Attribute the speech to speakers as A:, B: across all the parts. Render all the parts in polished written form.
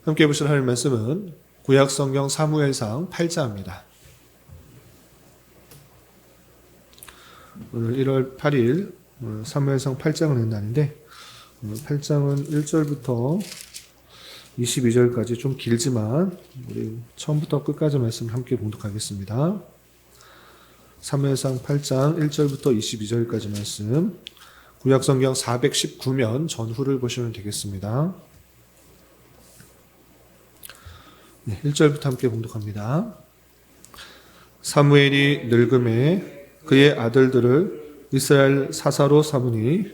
A: 함께 보실 하나님 말씀은 구약성경 사무엘상 8장입니다. 오늘 1월 8일 사무엘상 8장을 낸 날인데 8장은 1절부터 22절까지 좀 길지만 우리 처음부터 끝까지 말씀을 함께 봉독하겠습니다. 사무엘상 8장 1절부터 22절까지 말씀, 구약성경 419면 전후를 보시면 되겠습니다. 1절부터 함께 봉독합니다. 사무엘이 늙음에 그의 아들들을 이스라엘 사사로 삼으니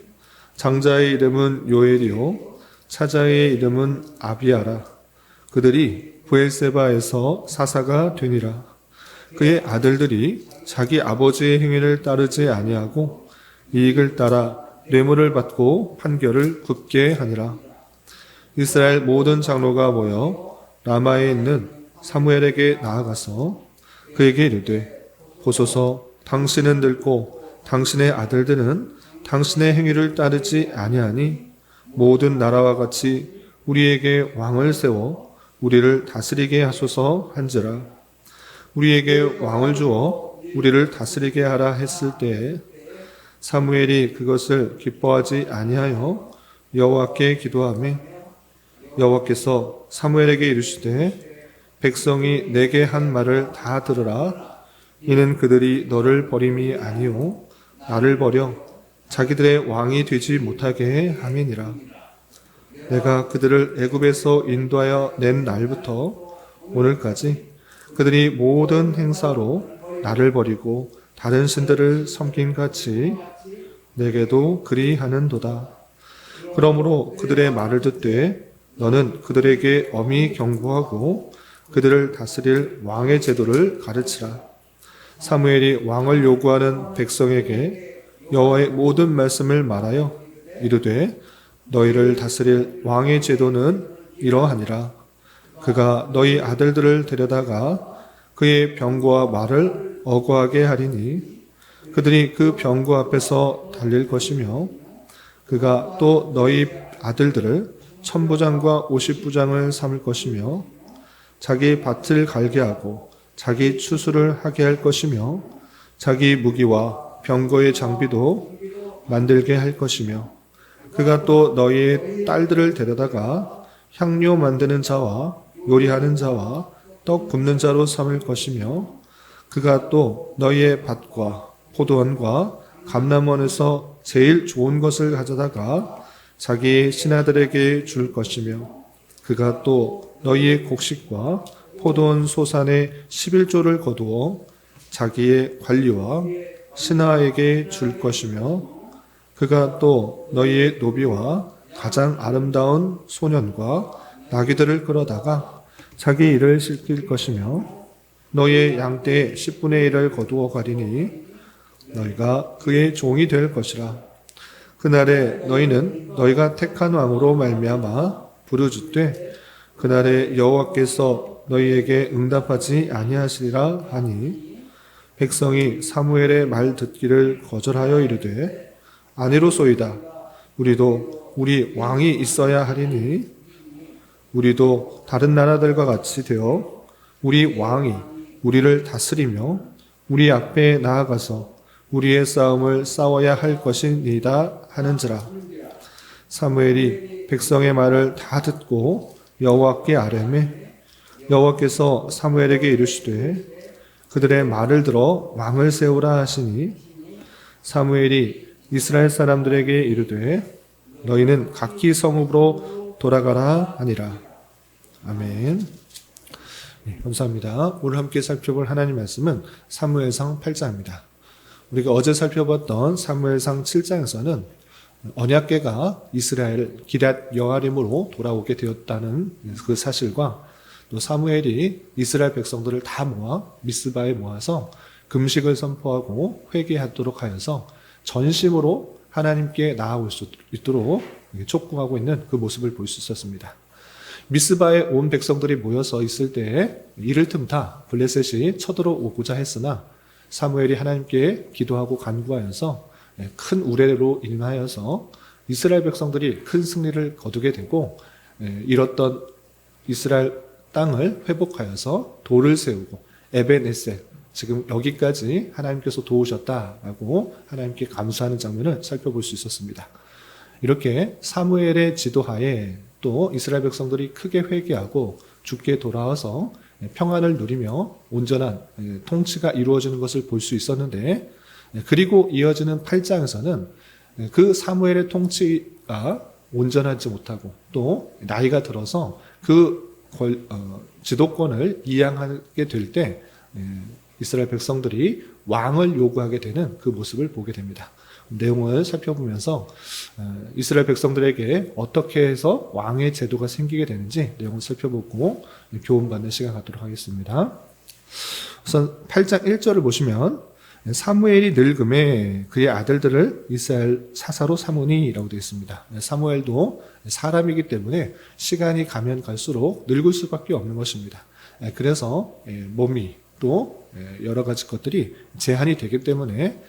A: 장자의 이름은 요엘이요 차자의 이름은 아비아라. 그들이 브엘세바에서 사사가 되니라. 그의 아들들이 자기 아버지의 행위를 따르지 아니하고 이익을 따라 뇌물을 받고 판결을 굽게 하니라. 이스라엘 모든 장로가 모여 라마에 있는 사무엘에게 나아가서 그에게 이르되, 보소서, 당신은 늙고 당신의 아들들은 당신의 행위를 따르지 아니하니 모든 나라와 같이 우리에게 왕을 세워 우리를 다스리게 하소서 한지라. 우리에게 왕을 주어 우리를 다스리게 하라 했을 때에 사무엘이 그것을 기뻐하지 아니하여 여호와께 기도하며 여호와께서 사무엘에게 이르시되, 백성이 내게 한 말을 다 들으라. 이는 그들이 너를 버림이 아니요 나를 버려 자기들의 왕이 되지 못하게 함이니라. 내가 그들을 애굽에서 인도하여 낸 날부터 오늘까지 그들이 모든 행사로 나를 버리고 다른 신들을 섬긴 같이 내게도 그리하는도다. 그러므로 그들의 말을 듣되 너는 그들에게 엄히 경고하고 그들을 다스릴 왕의 제도를 가르치라. 사무엘이 왕을 요구하는 백성에게 여호와의 모든 말씀을 말하여 이르되, 너희를 다스릴 왕의 제도는 이러하니라. 그가 너희 아들들을 데려다가 그의 병거와 말을 어거하게 하리니 그들이 그 병거 앞에서 달릴 것이며, 그가 또 너희 아들들을 천부장과 오십부장을 삼을 것이며 자기 밭을 갈게 하고 자기 추수를 하게 할 것이며 자기 무기와 병거의 장비도 만들게 할 것이며, 그가 또 너희의 딸들을 데려다가 향료 만드는 자와 요리하는 자와 떡 굽는 자로 삼을 것이며, 그가 또 너희의 밭과 포도원과 감람원에서 제일 좋은 것을 가져다가 자기 신하들에게 줄 것이며, 그가 또 너희의 곡식과 포도원 소산의 11조를 거두어 자기의 관리와 신하에게 줄 것이며, 그가 또 너희의 노비와 가장 아름다운 소년과 나귀들을 끌어다가 자기 일을 시킬 것이며, 너희의 양떼의 10분의 1을 거두어 가리니 너희가 그의 종이 될 것이라. 그날에 너희는 너희가 택한 왕으로 말미암아 부르짖되 그날에 여호와께서 너희에게 응답하지 아니하시리라 하니, 백성이 사무엘의 말 듣기를 거절하여 이르되, 아니로소이다. 우리도 우리 왕이 있어야 하리니 우리도 다른 나라들과 같이 되어 우리 왕이 우리를 다스리며 우리 앞에 나아가서 우리의 싸움을 싸워야 할 것이니이다 하는지라. 사무엘이 백성의 말을 다 듣고 여호와께 아뢰매 여호와께서 사무엘에게 이르시되, 그들의 말을 들어 왕을 세우라 하시니, 사무엘이 이스라엘 사람들에게 이르되 너희는 각기 성읍으로 돌아가라 하니라. 아멘. 네, 감사합니다. 오늘 함께 살펴볼 하나님 말씀은 사무엘상 8장입니다. 우리가 어제 살펴봤던 사무엘상 7장에서는 언약궤가 이스라엘 기럇 여아림으로 돌아오게 되었다는 그 사실과, 또 사무엘이 이스라엘 백성들을 다 모아 미스바에 모아서 금식을 선포하고 회개하도록 하여서 전심으로 하나님께 나아올 수 있도록 촉구하고 있는 그 모습을 볼 수 있었습니다. 미스바에 온 백성들이 모여서 있을 때에 이를 틈타 블레셋이 쳐들어오고자 했으나 사무엘이 하나님께 기도하고 간구하여서 큰 우레로 인하여서 이스라엘 백성들이 큰 승리를 거두게 되고 잃었던 이스라엘 땅을 회복하여서 돌을 세우고 에벤에셀, 지금 여기까지 하나님께서 도우셨다라고 하나님께 감사하는 장면을 살펴볼 수 있었습니다. 이렇게 사무엘의 지도하에 또 이스라엘 백성들이 크게 회개하고 주께 돌아와서 평안을 누리며 온전한 통치가 이루어지는 것을 볼 수 있었는데, 그리고 이어지는 8장에서는 그 사무엘의 통치가 온전하지 못하고 또 나이가 들어서 그 지도권을 이양하게 될 때 이스라엘 백성들이 왕을 요구하게 되는 그 모습을 보게 됩니다. 내용을 살펴보면서 이스라엘 백성들에게 어떻게 해서 왕의 제도가 생기게 되는지 내용을 살펴보고 교훈받는 시간 갖도록 하겠습니다. 우선 8장 1절을 보시면 사무엘이 늙음에 그의 아들들을 이스라엘 사사로 삼으니라고 되어 있습니다. 사무엘도 사람이기 때문에 시간이 가면 갈수록 늙을 수밖에 없는 것입니다. 그래서 몸이 또 여러 가지 것들이 제한이 되기 때문에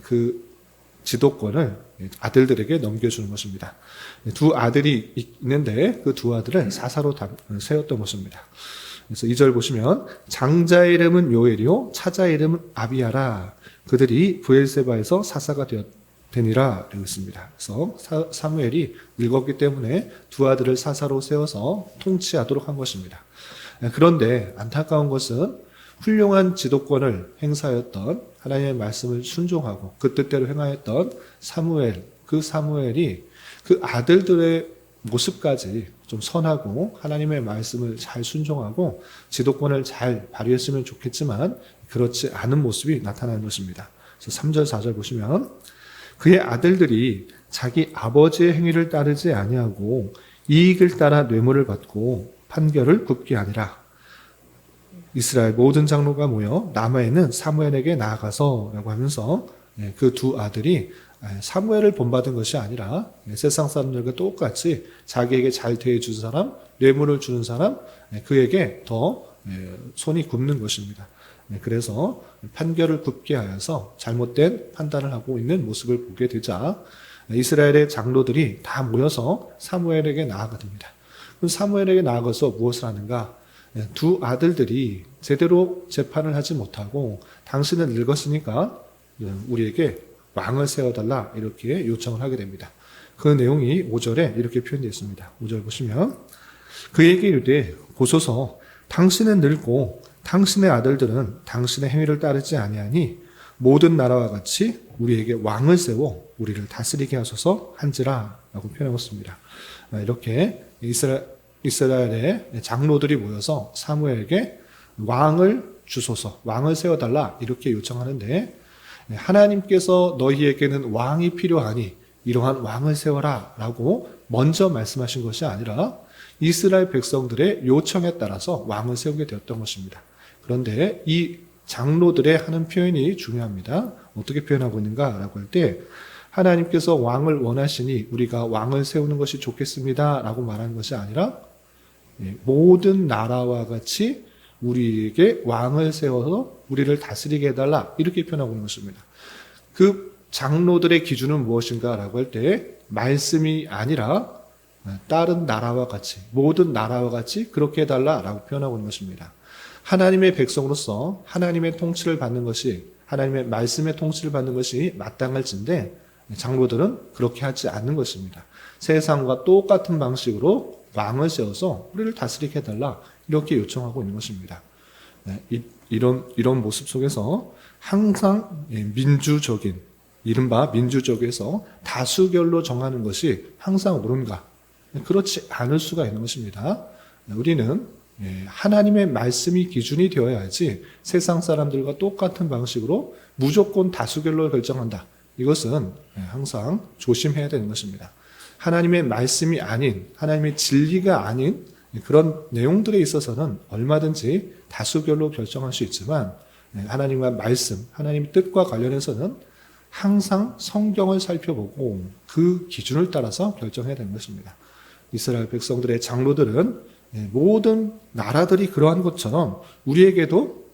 A: 그 지도권을 아들들에게 넘겨주는 것입니다. 두 아들이 있는데 그 두 아들을 사사로 세웠던 것입니다. 그래서 2절 보시면 장자의 이름은 요엘이요 차자의 이름은 아비야라. 그들이 브엘세바에서 사사가 되니라 되어 있습니다. 그래서 사무엘이 늙었기 때문에 두 아들을 사사로 세워서 통치하도록 한 것입니다. 그런데 안타까운 것은 훌륭한 지도권을 행사하였던 하나님의 말씀을 순종하고 그 뜻대로 행하였던 사무엘, 그 사무엘이 그 아들들의 모습까지 좀 선하고 하나님의 말씀을 잘 순종하고 지도권을 잘 발휘했으면 좋겠지만 그렇지 않은 모습이 나타나는 것입니다. 그래서 3절, 4절 보시면 그의 아들들이 자기 아버지의 행위를 따르지 아니하고 이익을 따라 뇌물을 받고 판결을 굽게 하니라. 이스라엘 모든 장로가 모여 라마에는 사무엘에게 나아가서 라고 하면서 그 두 아들이 사무엘을 본받은 것이 아니라 세상 사람들과 똑같이 자기에게 잘 대해주는 사람, 뇌물을 주는 사람, 그에게 더 손이 굽는 것입니다. 그래서 판결을 굽게 하여서 잘못된 판단을 하고 있는 모습을 보게 되자 이스라엘의 장로들이 다 모여서 사무엘에게 나아가 됩니다. 그럼 사무엘에게 나아가서 무엇을 하는가? 두 아들들이 제대로 재판을 하지 못하고 당신은 늙었으니까 우리에게 왕을 세워달라 이렇게 요청을 하게 됩니다. 그 내용이 5절에 이렇게 표현되어 있습니다. 5절 보시면 그에게 이르되 보소서 당신은 늙고 당신의 아들들은 당신의 행위를 따르지 아니하니 모든 나라와 같이 우리에게 왕을 세워 우리를 다스리게 하소서 한지라 라고 표현하고 있습니다. 이렇게 이스라엘의 장로들이 모여서 사무엘에게 왕을 주소서, 왕을 세워달라 이렇게 요청하는데 하나님께서 너희에게는 왕이 필요하니 이러한 왕을 세워라 라고 먼저 말씀하신 것이 아니라 이스라엘 백성들의 요청에 따라서 왕을 세우게 되었던 것입니다. 그런데 이 장로들의 하는 표현이 중요합니다. 어떻게 표현하고 있는가 라고 할 때 하나님께서 왕을 원하시니 우리가 왕을 세우는 것이 좋겠습니다 라고 말하는 것이 아니라 모든 나라와 같이 우리에게 왕을 세워서 우리를 다스리게 해달라 이렇게 표현하고 있는 것입니다. 그 장로들의 기준은 무엇인가 라고 할 때 말씀이 아니라 다른 나라와 같이 모든 나라와 같이 그렇게 해달라 라고 표현하고 있는 것입니다. 하나님의 백성으로서 하나님의 통치를 받는 것이 하나님의 말씀의 통치를 받는 것이 마땅할진데 장로들은 그렇게 하지 않는 것입니다. 세상과 똑같은 방식으로 왕을 세워서 우리를 다스리게 해달라 이렇게 요청하고 있는 것입니다. 이런 모습 속에서 항상 민주적인 이른바 민주적에서 다수결로 정하는 것이 항상 옳은가? 그렇지 않을 수가 있는 것입니다. 우리는 하나님의 말씀이 기준이 되어야지 세상 사람들과 똑같은 방식으로 무조건 다수결로 결정한다. 이것은 항상 조심해야 되는 것입니다. 하나님의 말씀이 아닌 하나님의 진리가 아닌 그런 내용들에 있어서는 얼마든지 다수결로 결정할 수 있지만 하나님과 말씀, 하나님의 뜻과 관련해서는 항상 성경을 살펴보고 그 기준을 따라서 결정해야 되는 것입니다. 이스라엘 백성들의 장로들은 모든 나라들이 그러한 것처럼 우리에게도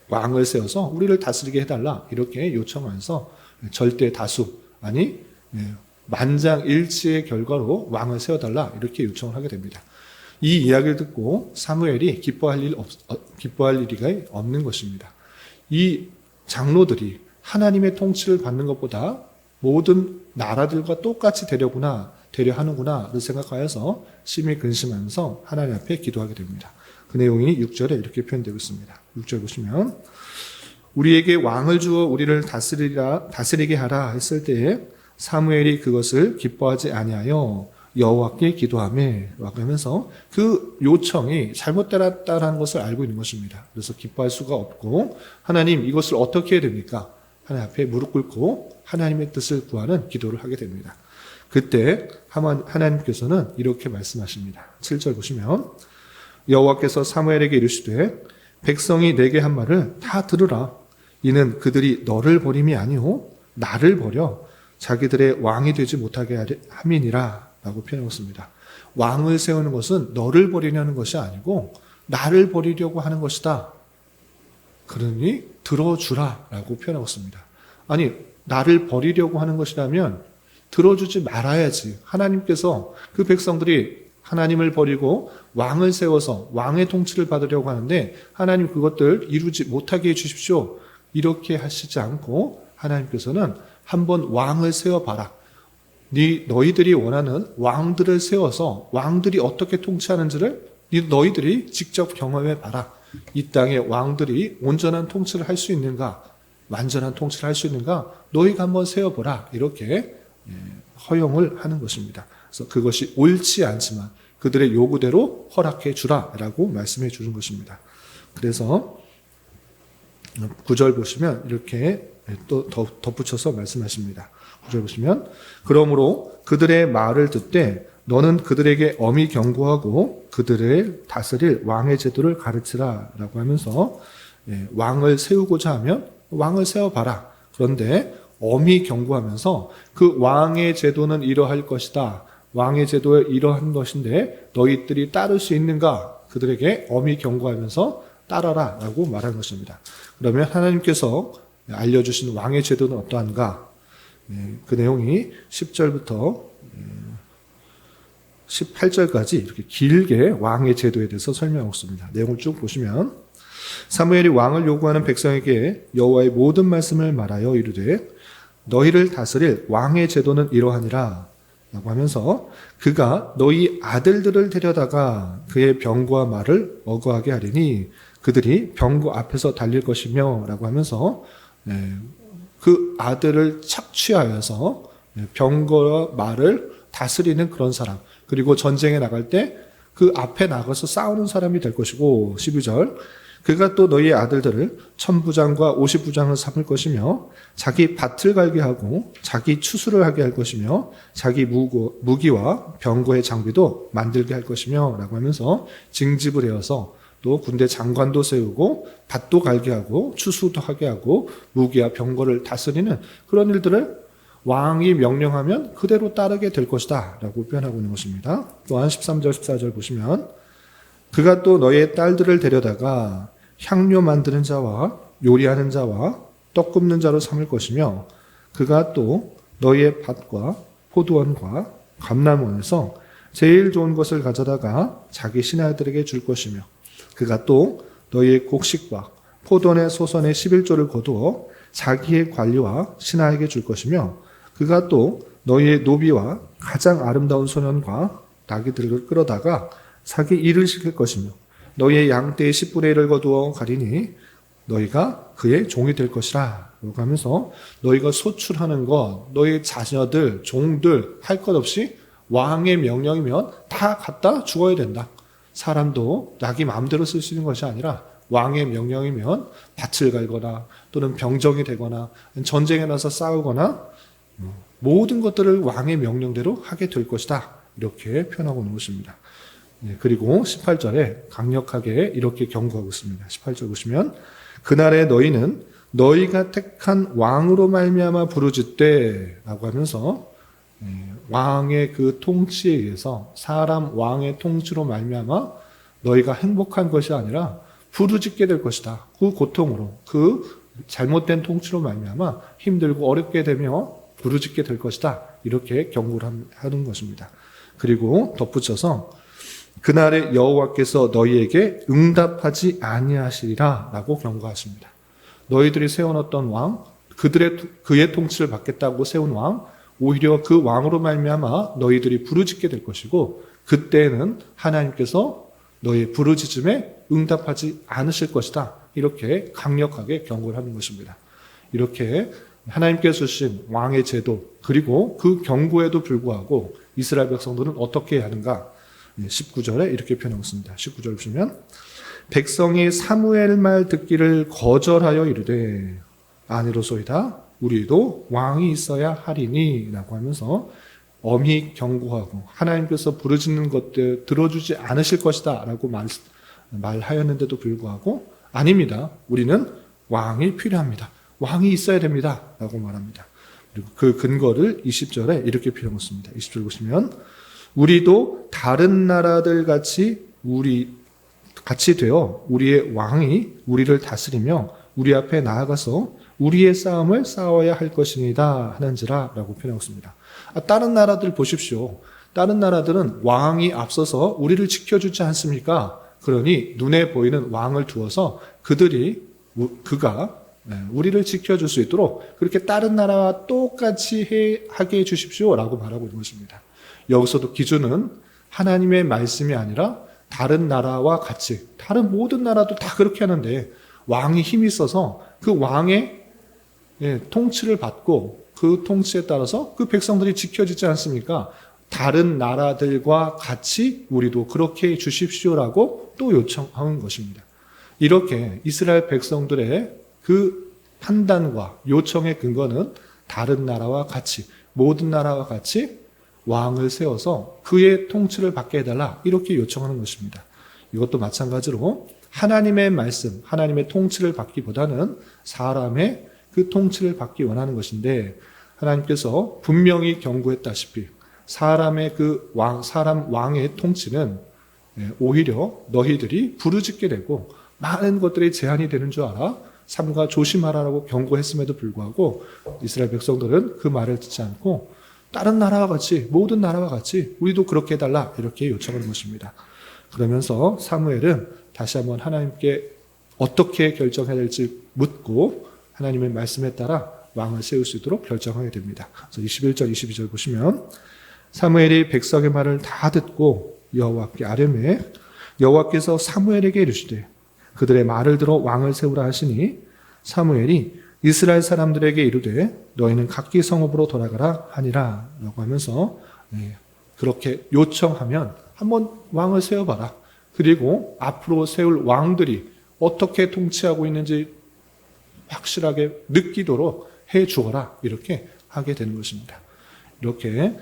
A: 왕을 세워서 우리를 다스리게 해달라 이렇게 요청하면서 절대 다수 아니 만장일치의 결과로 왕을 세워달라 이렇게 요청을 하게 됩니다. 이 이야기를 듣고 사무엘이 기뻐할 일이 없는 것입니다. 이 장로들이 하나님의 통치를 받는 것보다 모든 나라들과 똑같이 되려 하는구나를 생각하여서 심히 근심하면서 하나님 앞에 기도하게 됩니다. 그 내용이 6절에 이렇게 표현되고 있습니다. 6절 보시면 우리에게 왕을 주어 우리를 다스리게 하라 했을 때에 사무엘이 그것을 기뻐하지 아니하여 여호와께 기도하며 라고 하면서 그 요청이 잘못되었다는 것을 알고 있는 것입니다. 그래서 기뻐할 수가 없고 하나님 이것을 어떻게 해야 됩니까? 하나님 앞에 무릎 꿇고 하나님의 뜻을 구하는 기도를 하게 됩니다. 그때 하나님께서는 이렇게 말씀하십니다. 7절 보시면 여호와께서 사무엘에게 이르시되 백성이 내게 한 말을 다 들으라. 이는 그들이 너를 버림이 아니오 나를 버려 자기들의 왕이 되지 못하게 함이니라 라고 표현하고 있습니다. 왕을 세우는 것은 너를 버리려는 것이 아니고 나를 버리려고 하는 것이다. 그러니 들어주라 라고 표현하고 있습니다. 아니 나를 버리려고 하는 것이라면 들어주지 말아야지. 하나님께서 그 백성들이 하나님을 버리고 왕을 세워서 왕의 통치를 받으려고 하는데 하나님 그것들 이루지 못하게 해주십시오. 이렇게 하시지 않고 하나님께서는 한번 왕을 세워봐라. 너희들이 원하는 왕들을 세워서 왕들이 어떻게 통치하는지를 너희들이 직접 경험해봐라. 이 땅의 왕들이 온전한 통치를 할 수 있는가, 완전한 통치를 할 수 있는가 너희가 한번 세워보라. 이렇게 허용을 하는 것입니다. 그래서 그것이 옳지 않지만 그들의 요구대로 허락해 주라라고 말씀해 주는 것입니다. 그래서 9절 보시면 이렇게 또 덧붙여서 말씀하십니다. 9절 보시면 그러므로 그들의 말을 듣되 너는 그들에게 엄히 경고하고 그들을 다스릴 왕의 제도를 가르치라 라고 하면서 왕을 세우고자 하면 왕을 세워봐라. 그런데 엄히 경고하면서 그 왕의 제도는 이러할 것이다. 왕의 제도에 이러한 것인데 너희들이 따를 수 있는가? 그들에게 엄히 경고하면서 따라라 라고 말하는 것입니다. 그러면 하나님께서 알려주신 왕의 제도는 어떠한가? 그 내용이 10절부터 18절까지 이렇게 길게 왕의 제도에 대해서 설명하고 있습니다. 내용을 쭉 보시면 사무엘이 왕을 요구하는 백성에게 여호와의 모든 말씀을 말하여 이르되 너희를 다스릴 왕의 제도는 이러하니라 라고 하면서 그가 너희 아들들을 데려다가 그의 병거와 말을 어거하게 하리니 그들이 병거 앞에서 달릴 것이며 라고 하면서 그 아들을 착취하여서 병거와 말을 다스리는 그런 사람, 그리고 전쟁에 나갈 때 그 앞에 나가서 싸우는 사람이 될 것이고 12절 그가 또 너희의 아들들을 1000부장과 50부장을 삼을 것이며 자기 밭을 갈게 하고 자기 추수를 하게 할 것이며 자기 무기와 병거의 장비도 만들게 할 것이며 라고 하면서 징집을 해어서 또 군대 장관도 세우고 밭도 갈게 하고 추수도 하게 하고 무기와 병거를 다스리는 그런 일들을 왕이 명령하면 그대로 따르게 될 것이다 라고 표현하고 있는 것입니다. 또한 13절 14절 보시면 그가 또 너희의 딸들을 데려다가 향료 만드는 자와 요리하는 자와 떡 굽는 자로 삼을 것이며 그가 또 너희의 밭과 포도원과 감람원에서 제일 좋은 것을 가져다가 자기 신하들에게 줄 것이며 그가 또 너희의 곡식과 포도원의 소선의 11조를 거두어 자기의 관리와 신하에게 줄 것이며 그가 또 너희의 노비와 가장 아름다운 소년과 나귀들을 끌어다가 자기 일을 시킬 것이며 너희의 양떼의 10분의 1을 거두어 가리니 너희가 그의 종이 될 것이라 라고 하면서 너희가 소출하는 것, 너희 자녀들, 종들 할 것 없이 왕의 명령이면 다 갖다 죽어야 된다. 사람도 자기 마음대로 쓸 수 있는 것이 아니라 왕의 명령이면 밭을 갈거나 또는 병정이 되거나 전쟁에 나서 싸우거나 모든 것들을 왕의 명령대로 하게 될 것이다. 이렇게 표현하고 있는 것입니다. 그리고 18절에 강력하게 이렇게 경고하고 있습니다. 18절 보시면 그날에 너희는 너희가 택한 왕으로 말미암아 부르짖되 라고 하면서 왕의 그 통치에 의해서 사람 왕의 통치로 말미암아 너희가 행복한 것이 아니라 부르짖게 될 것이다. 그 고통으로 그 잘못된 통치로 말미암아 힘들고 어렵게 되며 부르짖게 될 것이다. 이렇게 경고를 하는 것입니다. 그리고 덧붙여서 그날에 여호와께서 너희에게 응답하지 아니하시리라 라고 경고하십니다. 너희들이 세워놓던 왕, 그의 통치를 받겠다고 세운 왕, 오히려 그 왕으로 말미암아 너희들이 부르짖게 될 것이고, 그때에는 하나님께서 너희의 부르짖음에 응답하지 않으실 것이다. 이렇게 강력하게 경고를 하는 것입니다. 이렇게 하나님께서 주신 왕의 제도, 그리고 그 경고에도 불구하고 이스라엘 백성들은 어떻게 해야 하는가? 19절에 이렇게 표현하고 있습니다. 19절 보시면 백성이 사무엘 말 듣기를 거절하여 이르되 아니로소이다 우리도 왕이 있어야 하리니 라고 하면서 엄히 경고하고 하나님께서 부르짖는 것들 들어주지 않으실 것이다 라고 말하였는데도 불구하고 아닙니다. 우리는 왕이 필요합니다. 왕이 있어야 됩니다. 라고 말합니다. 그리고 그 근거를 20절에 이렇게 표현하고 있습니다. 20절 보시면 우리도 다른 나라들 같이 되어 우리의 왕이 우리를 다스리며 우리 앞에 나아가서 우리의 싸움을 싸워야 할 것이니다 하는지라 라고 표현하고 있습니다. 다른 나라들 보십시오. 다른 나라들은 왕이 앞서서 우리를 지켜주지 않습니까? 그러니 눈에 보이는 왕을 두어서 그가 우리를 지켜줄 수 있도록 그렇게 다른 나라와 똑같이 하게 해주십시오 라고 말하고 있는 것입니다. 여기서도 기준은 하나님의 말씀이 아니라 다른 나라와 같이, 다른 모든 나라도 다 그렇게 하는데 왕이 힘이 있어서 그 왕의 통치를 받고 그 통치에 따라서 그 백성들이 지켜지지 않습니까? 다른 나라들과 같이 우리도 그렇게 해 주십시오라고 또 요청하는 것입니다. 이렇게 이스라엘 백성들의 그 판단과 요청의 근거는 다른 나라와 같이, 모든 나라와 같이 왕을 세워서 그의 통치를 받게 해달라 이렇게 요청하는 것입니다. 이것도 마찬가지로 하나님의 말씀, 하나님의 통치를 받기보다는 사람의 그 통치를 받기 원하는 것인데 하나님께서 분명히 경고했다시피 사람의 사람 왕의 통치는 오히려 너희들이 부르짖게 되고 많은 것들이 제한이 되는 줄 알아 삼가 조심하라고 경고했음에도 불구하고 이스라엘 백성들은 그 말을 듣지 않고 다른 나라와 같이, 모든 나라와 같이 우리도 그렇게 해달라 이렇게 요청하는 것입니다. 그러면서 사무엘은 다시 한번 하나님께 어떻게 결정해야 될지 묻고 하나님의 말씀에 따라 왕을 세울 수 있도록 결정하게 됩니다. 그래서 21절, 22절 보시면 사무엘이 백성의 말을 다 듣고 여호와께 아뢰매 여호와께서 사무엘에게 이르시되 그들의 말을 들어 왕을 세우라 하시니 사무엘이 이스라엘 사람들에게 이르되 너희는 각기 성읍으로 돌아가라 하니라 라고 하면서 그렇게 요청하면 한번 왕을 세워봐라. 그리고 앞으로 세울 왕들이 어떻게 통치하고 있는지 확실하게 느끼도록 해 주어라 이렇게 하게 되는 것입니다. 이렇게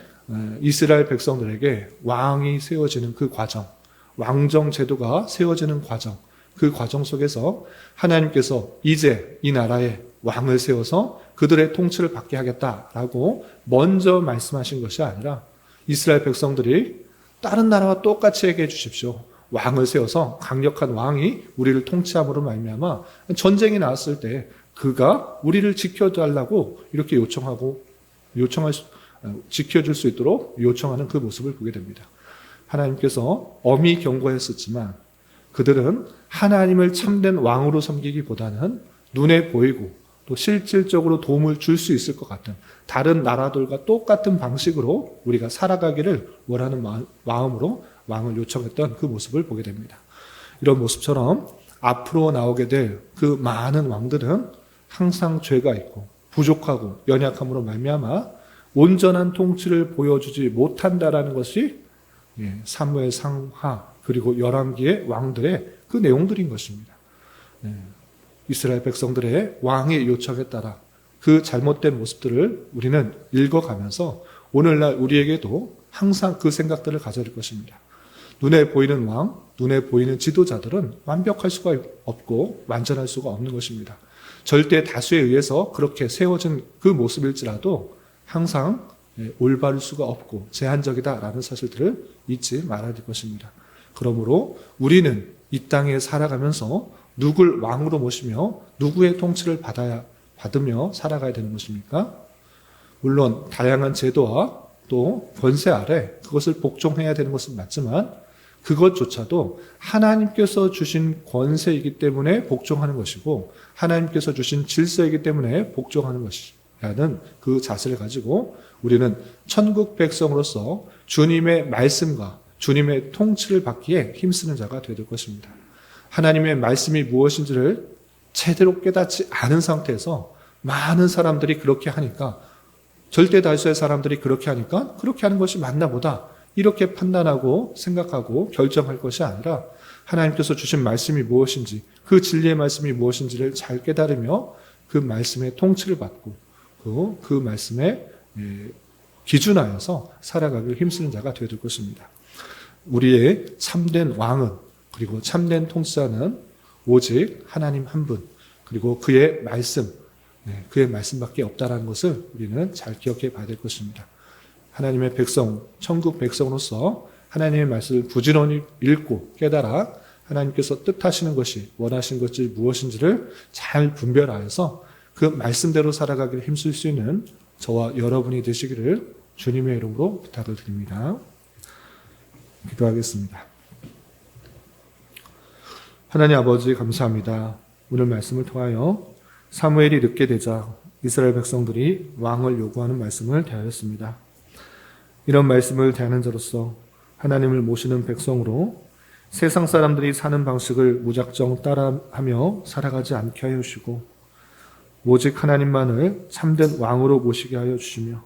A: 이스라엘 백성들에게 왕이 세워지는 그 과정, 왕정 제도가 세워지는 과정, 그 과정 속에서 하나님께서 이제 이 나라에 왕을 세워서 그들의 통치를 받게 하겠다라고 먼저 말씀하신 것이 아니라 이스라엘 백성들이 다른 나라와 똑같이 얘기해 주십시오. 왕을 세워서 강력한 왕이 우리를 통치함으로 말미암아 전쟁이 나왔을 때 그가 우리를 지켜달라고 이렇게 지켜줄 수 있도록 요청하는 그 모습을 보게 됩니다. 하나님께서 엄히 경고했었지만 그들은 하나님을 참된 왕으로 섬기기보다는 눈에 보이고 또 실질적으로 도움을 줄 수 있을 것 같은 다른 나라들과 똑같은 방식으로 우리가 살아가기를 원하는 마음으로 왕을 요청했던 그 모습을 보게 됩니다. 이런 모습처럼 앞으로 나오게 될 그 많은 왕들은 항상 죄가 있고 부족하고 연약함으로 말미암아 온전한 통치를 보여주지 못한다라는 것이 사무엘 상하 그리고 열왕기의 왕들의 그 내용들인 것입니다. 이스라엘 백성들의 왕의 요청에 따라 그 잘못된 모습들을 우리는 읽어가면서 오늘날 우리에게도 항상 그 생각들을 가져야 될 것입니다. 눈에 보이는 왕, 눈에 보이는 지도자들은 완벽할 수가 없고 완전할 수가 없는 것입니다. 절대 다수에 의해서 그렇게 세워진 그 모습일지라도 항상 올바를 수가 없고 제한적이다라는 사실들을 잊지 말아야 될 것입니다. 그러므로 우리는 이 땅에 살아가면서 누굴 왕으로 모시며 누구의 통치를 받으며 살아가야 되는 것입니까? 물론 다양한 제도와 또 권세 아래 그것을 복종해야 되는 것은 맞지만 그것조차도 하나님께서 주신 권세이기 때문에 복종하는 것이고 하나님께서 주신 질서이기 때문에 복종하는 것이라는 그 자세를 가지고 우리는 천국 백성으로서 주님의 말씀과 주님의 통치를 받기에 힘쓰는 자가 되될 것입니다. 하나님의 말씀이 무엇인지를 제대로 깨닫지 않은 상태에서 많은 사람들이 그렇게 하니까, 절대 다수의 사람들이 그렇게 하니까 그렇게 하는 것이 맞나 보다 이렇게 판단하고 생각하고 결정할 것이 아니라 하나님께서 주신 말씀이 무엇인지, 그 진리의 말씀이 무엇인지를 잘 깨달으며 그 말씀의 통치를 받고 그 말씀에 기준하여서 살아가길 힘쓰는 자가 되어야 될 것입니다. 우리의 참된 왕은, 그리고 참된 통치자는 오직 하나님 한 분, 그리고 그의 말씀밖에 없다라는 것을 우리는 잘 기억해 봐야 될 것입니다. 하나님의 백성, 천국 백성으로서 하나님의 말씀을 부지런히 읽고 깨달아 하나님께서 뜻하시는 것이, 원하시는 것이 무엇인지를 잘 분별하여서 그 말씀대로 살아가기를 힘쓸 수 있는 저와 여러분이 되시기를 주님의 이름으로 부탁을 드립니다. 기도하겠습니다. 하나님 아버지 감사합니다. 오늘 말씀을 통하여 사무엘이 늦게 되자 이스라엘 백성들이 왕을 요구하는 말씀을 대하였습니다. 이런 말씀을 대하는 자로서 하나님을 모시는 백성으로 세상 사람들이 사는 방식을 무작정 따라하며 살아가지 않게 하여 주시고 오직 하나님만을 참된 왕으로 모시게 하여 주시며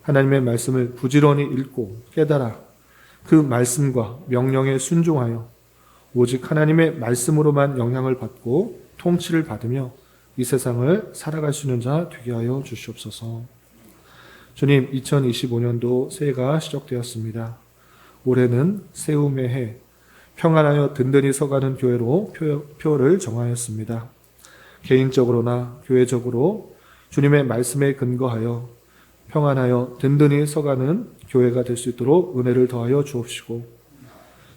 A: 하나님의 말씀을 부지런히 읽고 깨달아 그 말씀과 명령에 순종하여 오직 하나님의 말씀으로만 영향을 받고 통치를 받으며 이 세상을 살아갈 수 있는 자 되게 하여 주시옵소서. 주님, 2025년도 새해가 시작되었습니다. 올해는 세움의 해, 평안하여 든든히 서가는 교회로 표를 정하였습니다. 개인적으로나 교회적으로 주님의 말씀에 근거하여 평안하여 든든히 서가는 교회가 될 수 있도록 은혜를 더하여 주옵시고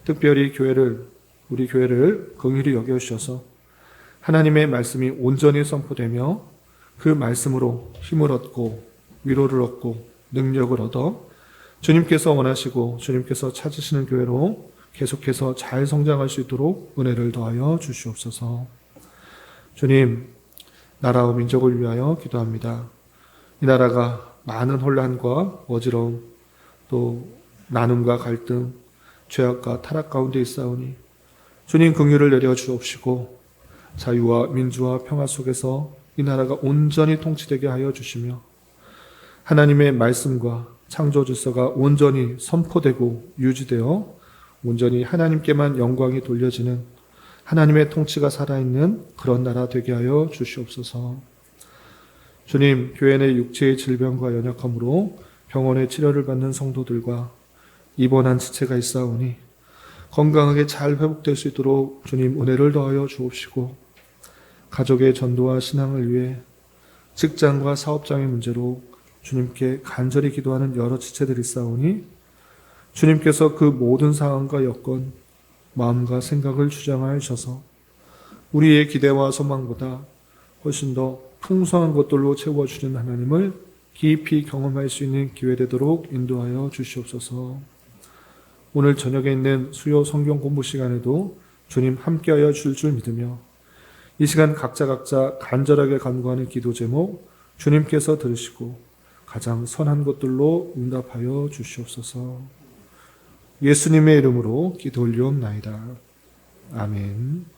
A: 특별히 우리 교회를 긍휼히 여겨주셔서 하나님의 말씀이 온전히 선포되며 그 말씀으로 힘을 얻고 위로를 얻고 능력을 얻어 주님께서 원하시고 주님께서 찾으시는 교회로 계속해서 잘 성장할 수 있도록 은혜를 더하여 주시옵소서. 주님, 나라와 민족을 위하여 기도합니다. 이 나라가 많은 혼란과 어지러움, 또 나눔과 갈등, 죄악과 타락 가운데 있사오니 주님 긍휼을 내려 주옵시고 자유와 민주와 평화 속에서 이 나라가 온전히 통치되게 하여 주시며 하나님의 말씀과 창조 질서가 온전히 선포되고 유지되어 온전히 하나님께만 영광이 돌려지는 하나님의 통치가 살아있는 그런 나라 되게 하여 주시옵소서. 주님, 교회 내 육체의 질병과 연약함으로 병원에 치료를 받는 성도들과 입원한 지체가 있사오니 건강하게 잘 회복될 수 있도록 주님 은혜를 더하여 주옵시고 가족의 전도와 신앙을 위해 직장과 사업장의 문제로 주님께 간절히 기도하는 여러 지체들이 있사오니 주님께서 그 모든 상황과 여건, 마음과 생각을 주장하여 주셔서 우리의 기대와 소망보다 훨씬 더 풍성한 것들로 채워주는 하나님을 깊이 경험할 수 있는 기회 되도록 인도하여 주시옵소서. 오늘 저녁에 있는 수요 성경 공부 시간에도 주님 함께하여 줄 줄 믿으며 이 시간 각자 간절하게 간구하는 기도 제목 주님께서 들으시고 가장 선한 것들로 응답하여 주시옵소서. 예수님의 이름으로 기도 올리옵나이다. 아멘.